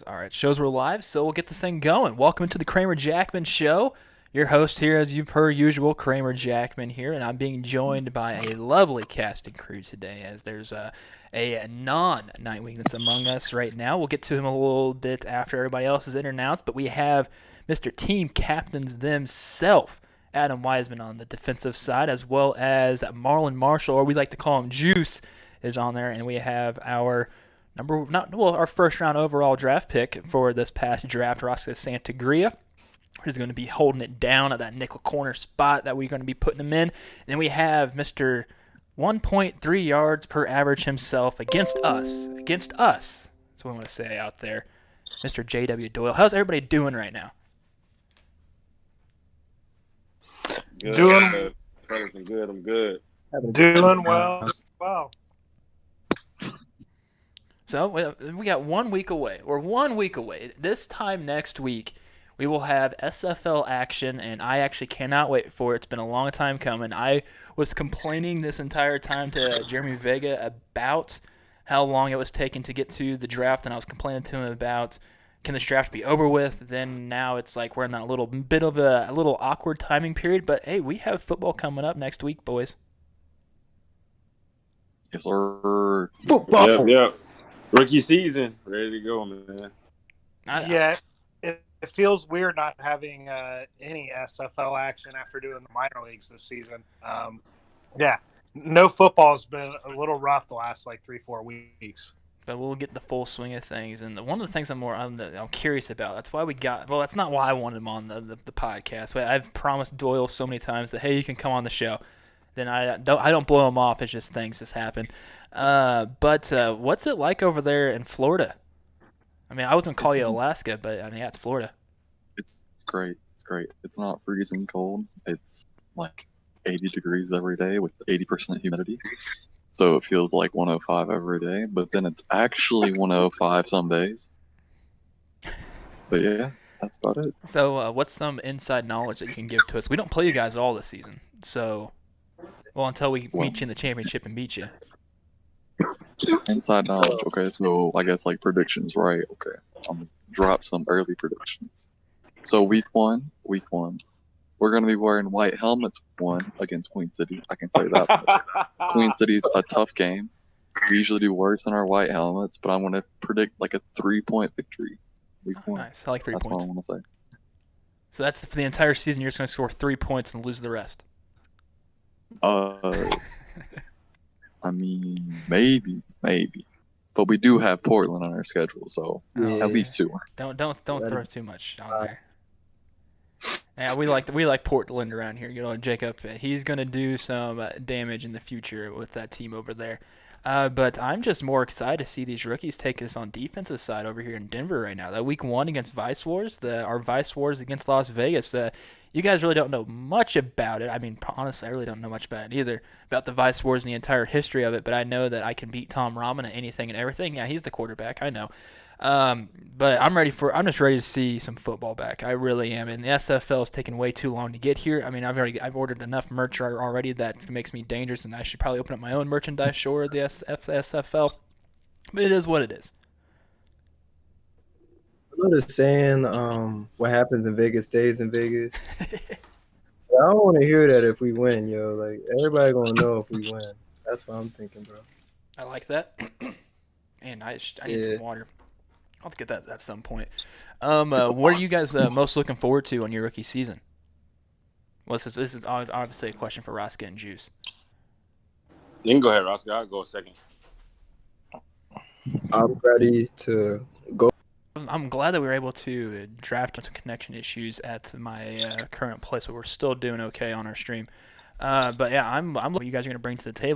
All right, shows we're live, so we'll get this thing going. Welcome to the Kramer Jackman Show. Your host here, as you per usual, Kramer Jackman here, and I'm being joined by a lovely casting crew today, as there's a non-Nightwing that's among us right now. We'll get to him a little bit after everybody else is announced, but we have Mr. Team Captains themselves, Adam Wiseman on the defensive side, as well as Marlon Marshall, or we like to call him Juice, is on there, and we have our our first round overall draft pick for this past draft, Rosca Santigria, who's going to be holding it down at that nickel corner spot that we're going to be putting him in. And then we have Mr. 1.3 yards per average himself against us. That's what I want to say out there. Mr. J.W. Doyle. How's everybody doing right now? Good. Doing Fellas, I'm good. Doing well. Wow. So we got 1 week away. We're 1 week away. This time next week, we will have SFL action, and I actually cannot wait for it. It's been a long time coming. I was complaining this entire time to Jeremy Vega about how long it was taking to get to the draft, and I was complaining to him about, can this draft be over with? Then now it's like we're in that little bit of a little awkward timing period. But, hey, we have football coming up next week, boys. Yes, sir. Football. Yep. Rookie season. Ready to go, man. It feels weird not having any SFL action after doing the minor leagues this season. No football's been a little rough the last 3-4 weeks. But we'll get the full swing of things. And one of the things I'm curious about, that's why that's not why I wanted him on the podcast. But I've promised Doyle so many times that, hey, you can come on the show. Then I don't blow him off. It's just things just happen. But what's it like over there in Florida? I mean, I was going to call you Alaska, but I mean, yeah, it's Florida. It's great. It's not freezing cold. It's like 80 degrees every day with 80% humidity. So it feels like 105 every day, but then it's actually 105 some days. But yeah, that's about it. So what's some inside knowledge that you can give to us? We don't play you guys all this season, so until we meet you in the championship and beat you. Inside knowledge. Okay, so I guess predictions, right? Okay, I'm gonna drop some early predictions. So week one, we're gonna be wearing white helmets. One against Queen City, I can tell you that. Queen City's a tough game. We usually do worse in our white helmets, but I'm gonna predict a 3-point victory. Week one. Nice. I like 3 That's points. what I want to say. So that's for the entire season. You're just going to score 3 points and lose the rest. I mean, maybe, but we do have Portland on our schedule, so at least 2. Don't throw too much on there. Yeah, we like Portland around here. Jacob, he's going to do some damage in the future with that team over there. But I'm just more excited to see these rookies take us on defensive side over here in Denver right now. That week 1 against Vice Wars, our Vice Wars against Las Vegas. You guys really don't know much about it. I mean, honestly, I really don't know much about it either, about the Vice Wars and the entire history of it. But I know that I can beat Tom Rahman at anything and everything. Yeah, he's the quarterback. I know. But I'm just ready to see some football back. I really am. And the SFL is taking way too long to get here. I mean, I've ordered enough merch already that makes me dangerous, and I should probably open up my own merchandise store at the SFL. But it is what it is. I'm just saying, what happens in Vegas stays in Vegas. I don't want to hear that if we win, yo. Everybody gonna know if we win. That's what I'm thinking, bro. I like that. And I need some water. I'll have to get that at some point. What are you guys most looking forward to on your rookie season? Well, this is obviously a question for Rosca and Juice. You can go ahead, Rosca. I'll go second. I'm ready to go. I'm glad that we were able to draft on some connection issues at my current place, but we're still doing okay on our stream. But yeah, I'm what you guys are going to bring to the table.